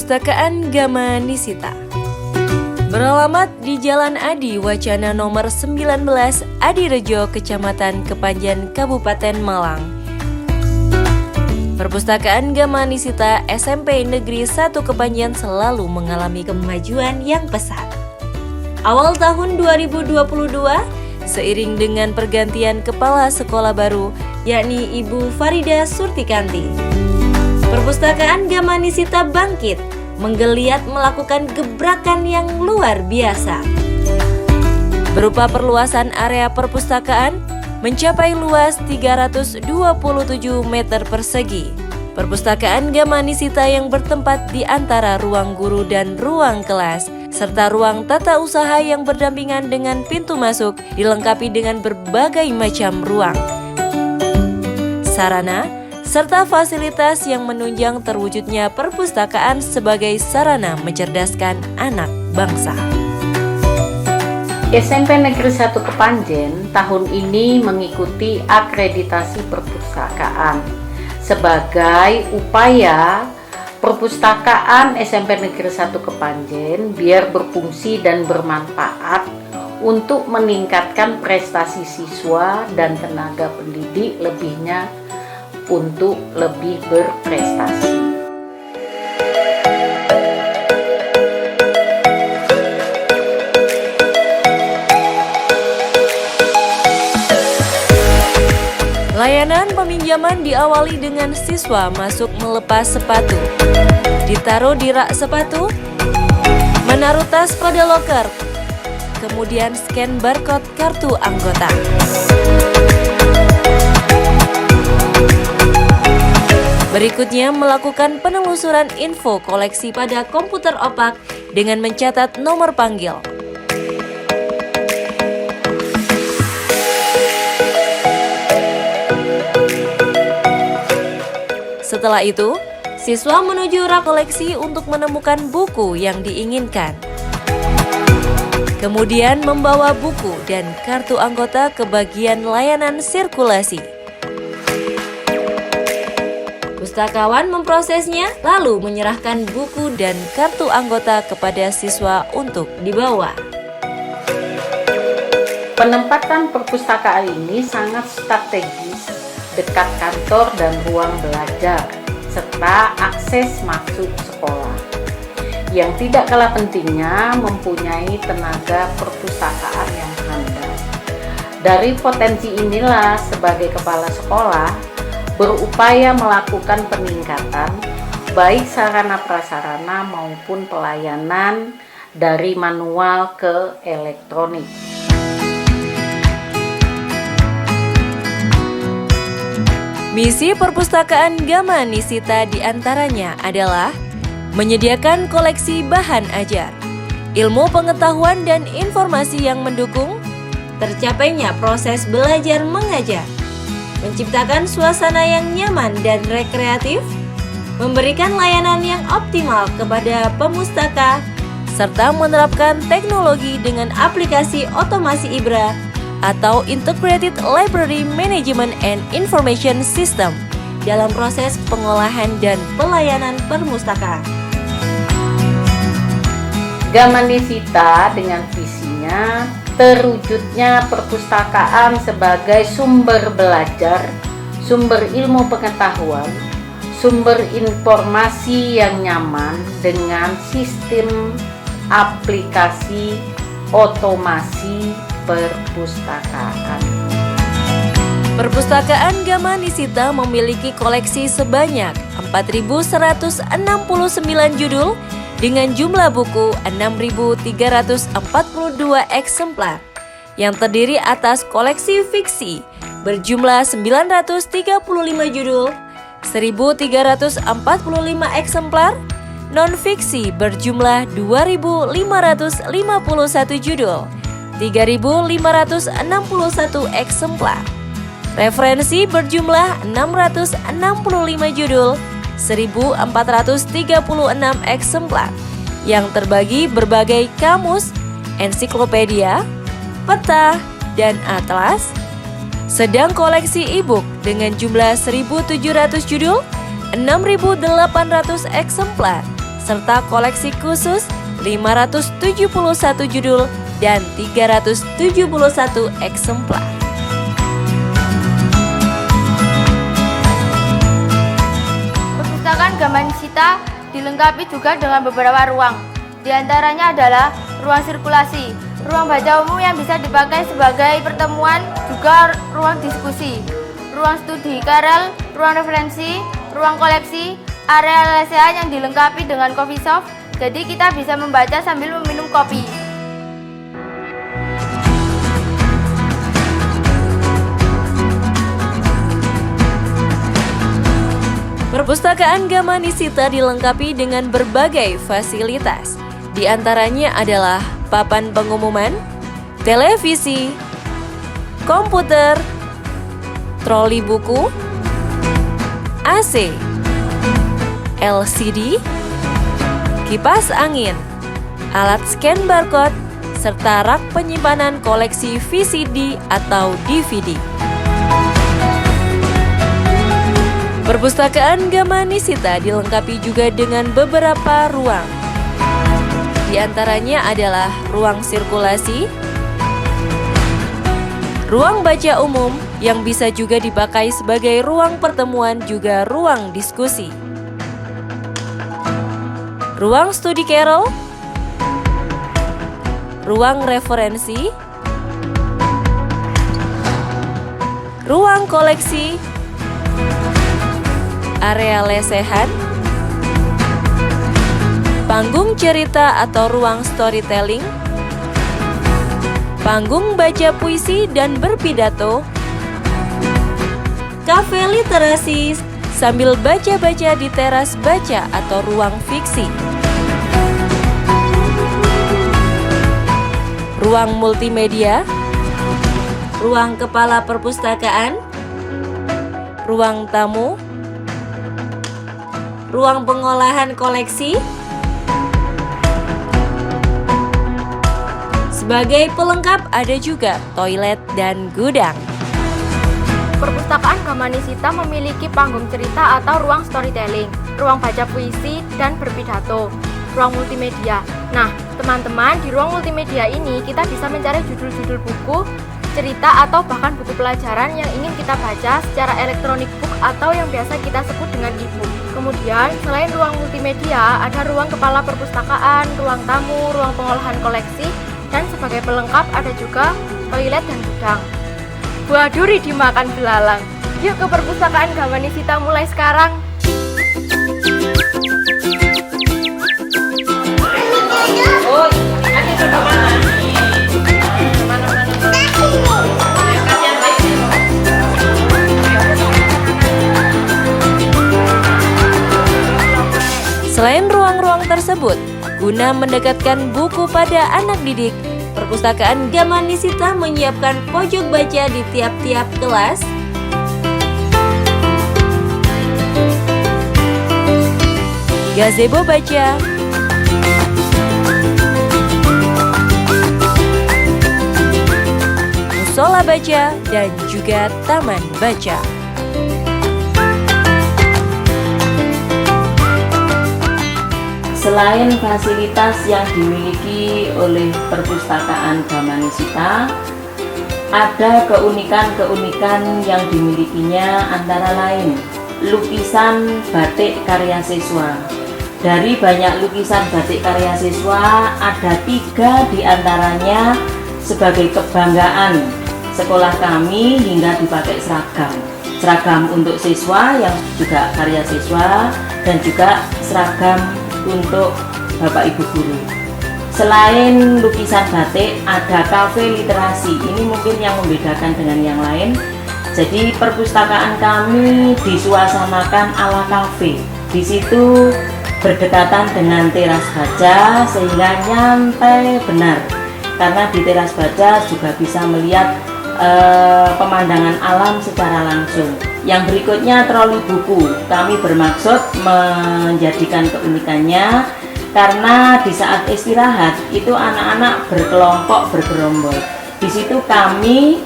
Perpustakaan Gama Nisita beralamat di Jalan Adi Wacana nomor 19 Adirejo, Kecamatan Kepanjen, Kabupaten Malang. Perpustakaan Gama Nisita SMP Negeri 1 Kepanjen selalu mengalami kemajuan yang pesat. Awal tahun 2022, seiring dengan pergantian kepala sekolah baru, yakni Ibu Farida Surtikanti, Perpustakaan Gama Nisita bangkit, menggeliat melakukan gebrakan yang luar biasa. Berupa perluasan area perpustakaan mencapai luas 327 meter persegi. Perpustakaan Gama Nisita yang bertempat di antara ruang guru dan ruang kelas, serta ruang tata usaha yang berdampingan dengan pintu masuk, dilengkapi dengan berbagai macam ruang, sarana, serta fasilitas yang menunjang terwujudnya perpustakaan sebagai sarana mencerdaskan anak bangsa. SMP Negeri 1 Kepanjen tahun ini mengikuti akreditasi perpustakaan sebagai upaya perpustakaan SMP Negeri 1 Kepanjen biar berfungsi dan bermanfaat untuk meningkatkan prestasi siswa dan tenaga pendidik lebihnya untuk lebih berprestasi. Layanan peminjaman diawali dengan siswa masuk melepas sepatu, ditaruh di rak sepatu, menaruh tas pada loker, kemudian scan barcode kartu anggota. Berikutnya melakukan penelusuran info koleksi pada komputer opak dengan mencatat nomor panggil. Setelah itu, siswa menuju rak koleksi untuk menemukan buku yang diinginkan. Kemudian membawa buku dan kartu anggota ke bagian layanan sirkulasi. Pustakawan memprosesnya, lalu menyerahkan buku dan kartu anggota kepada siswa untuk dibawa. Penempatan perpustakaan ini sangat strategis, dekat kantor dan ruang belajar, serta akses masuk sekolah. Yang tidak kalah pentingnya, mempunyai tenaga perpustakaan yang handal. Dari potensi inilah, sebagai kepala sekolah, berupaya melakukan peningkatan baik sarana prasarana maupun pelayanan dari manual ke elektronik. Misi Perpustakaan Gama Nisita diantaranya adalah menyediakan koleksi bahan ajar, ilmu pengetahuan dan informasi yang mendukung tercapainya proses belajar mengajar, menciptakan suasana yang nyaman dan rekreatif, memberikan layanan yang optimal kepada pemustaka, serta menerapkan teknologi dengan aplikasi otomasi IBRA atau Integrated Library Management and Information System dalam proses pengolahan dan pelayanan perpustakaan. Gama Nisita dengan visinya terwujudnya perpustakaan sebagai sumber belajar, sumber ilmu pengetahuan, sumber informasi yang nyaman dengan sistem aplikasi otomasi perpustakaan. Perpustakaan Gama Nisita memiliki koleksi sebanyak 4.169 judul dengan jumlah buku 6.342 eksemplar yang terdiri atas koleksi fiksi berjumlah 935 judul, 1.345 eksemplar, non-fiksi berjumlah 2.551 judul, 3.561 eksemplar, referensi berjumlah 665 judul, 1.436 eksemplar yang terbagi berbagai kamus, ensiklopedia, peta, dan atlas. Sedang koleksi e-book dengan jumlah 1.700 judul, 6.800 eksemplar, serta koleksi khusus 571 judul dan 371 eksemplar. Perpustakaan Gamanisita dilengkapi juga dengan beberapa ruang. Di antaranya adalah ruang sirkulasi, ruang baca umum yang bisa dipakai sebagai pertemuan, juga ruang diskusi, ruang studi karel, ruang referensi, ruang koleksi, area lesehan yang dilengkapi dengan coffee shop, jadi kita bisa membaca sambil meminum kopi. Perpustakaan Gamanisita dilengkapi dengan berbagai fasilitas. Di antaranya adalah papan pengumuman, televisi, komputer, troli buku, AC, LCD, kipas angin, alat scan barcode, serta rak penyimpanan koleksi VCD atau DVD. Perpustakaan Gamanisita dilengkapi juga dengan beberapa ruang. Di antaranya adalah ruang sirkulasi, ruang baca umum yang bisa juga dipakai sebagai ruang pertemuan juga ruang diskusi, ruang studi carol, ruang referensi, ruang koleksi, area lesehan, panggung cerita atau ruang storytelling, panggung baca puisi dan berpidato, kafe literasi sambil baca-baca di teras baca atau ruang fiksi, ruang multimedia, ruang kepala perpustakaan, ruang tamu, ruang pengolahan koleksi. Sebagai pelengkap ada juga toilet dan gudang. Perpustakaan Gamanisita memiliki panggung cerita atau ruang storytelling, ruang baca puisi dan berpidato, ruang multimedia. Nah, teman-teman, di ruang multimedia ini kita bisa mencari judul-judul buku, cerita atau bahkan buku pelajaran yang ingin kita baca secara elektronik book atau yang biasa kita sebut dengan e-book. Kemudian, selain ruang multimedia, ada ruang kepala perpustakaan, ruang tamu, ruang pengolahan koleksi, dan sebagai pelengkap ada juga toilet dan gudang. Buah duri dimakan belalang. Yuk ke perpustakaan Gamanisita mulai sekarang. Selain ruang-ruang tersebut, guna mendekatkan buku pada anak didik, Perpustakaan Gamanisita menyiapkan pojok baca di tiap-tiap kelas, gazebo baca, musola baca, dan juga taman baca. Selain fasilitas yang dimiliki oleh Perpustakaan Gamanisita, ada keunikan-keunikan yang dimilikinya, antara lain lukisan batik karya siswa. Dari banyak lukisan batik karya siswa, ada 3 diantaranya sebagai kebanggaan sekolah kami hingga dipakai seragam untuk siswa yang juga karya siswa, dan juga seragam untuk Bapak Ibu guru. Selain lukisan batik, ada kafe literasi. Ini mungkin yang membedakan dengan yang lain. Jadi perpustakaan kami disuasanakan ala kafe. Di situ berdekatan dengan teras baca sehingga nyantai benar. Karena di teras baca juga bisa melihat pemandangan alam secara langsung. Yang berikutnya troli buku. Kami bermaksud menjadikan keunikannya karena di saat istirahat itu anak-anak berkelompok bergerombol. Di situ kami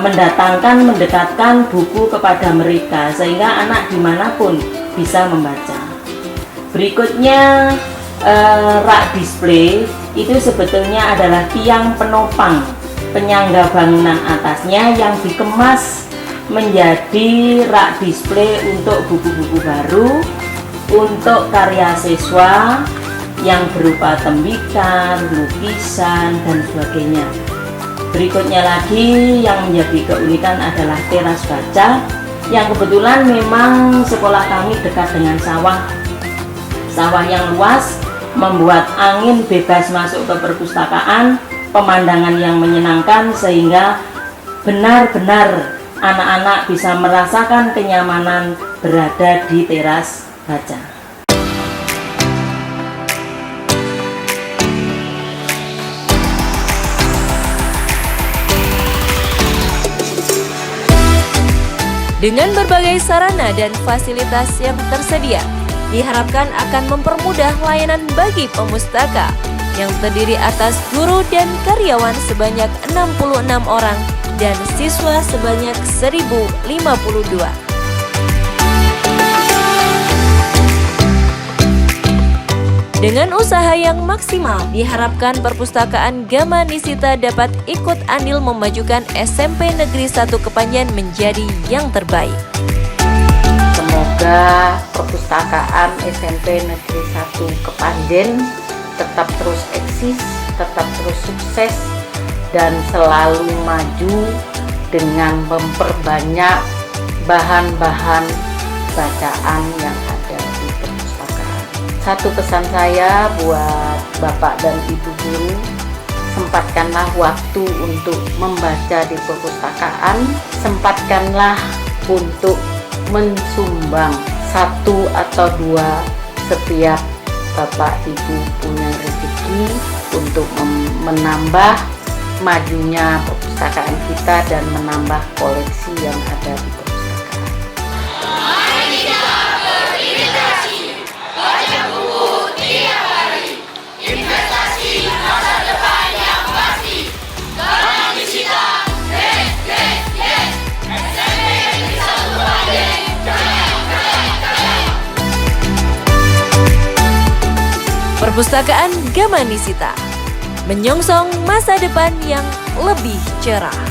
mendekatkan buku kepada mereka sehingga anak dimanapun bisa membaca. Berikutnya rak display itu sebetulnya adalah tiang penopang penyangga bangunan atasnya yang dikemas menjadi rak display untuk buku-buku baru, untuk karya siswa yang berupa tembikan, lukisan, dan sebagainya. Berikutnya lagi yang menjadi keunikan adalah teras baca yang kebetulan memang sekolah kami dekat dengan sawah yang luas, membuat angin bebas masuk ke perpustakaan, pemandangan yang menyenangkan sehingga benar-benar anak-anak bisa merasakan kenyamanan berada di teras baca. Dengan berbagai sarana dan fasilitas yang tersedia, diharapkan akan mempermudah layanan bagi pemustaka yang terdiri atas guru dan karyawan sebanyak 66 orang dan siswa sebanyak 1052. Dengan usaha yang maksimal, diharapkan perpustakaan Gama Nisita dapat ikut andil memajukan SMP Negeri 1 Kepanjen menjadi yang terbaik. Semoga perpustakaan SMP Negeri 1 Kepanjen tetap terus eksis, tetap terus sukses, dan selalu maju dengan memperbanyak bahan-bahan bacaan yang ada di perpustakaan. Satu pesan saya buat Bapak dan Ibu guru, sempatkanlah waktu untuk membaca di perpustakaan, sempatkanlah untuk mensumbang 1 atau 2 setiap Bapak Ibu punya rezeki untuk menambah majunya perpustakaan kita dan menambah koleksi yang ada di perpustakaan. Perpustakaan Gama Nisita menyongsong masa depan yang lebih cerah.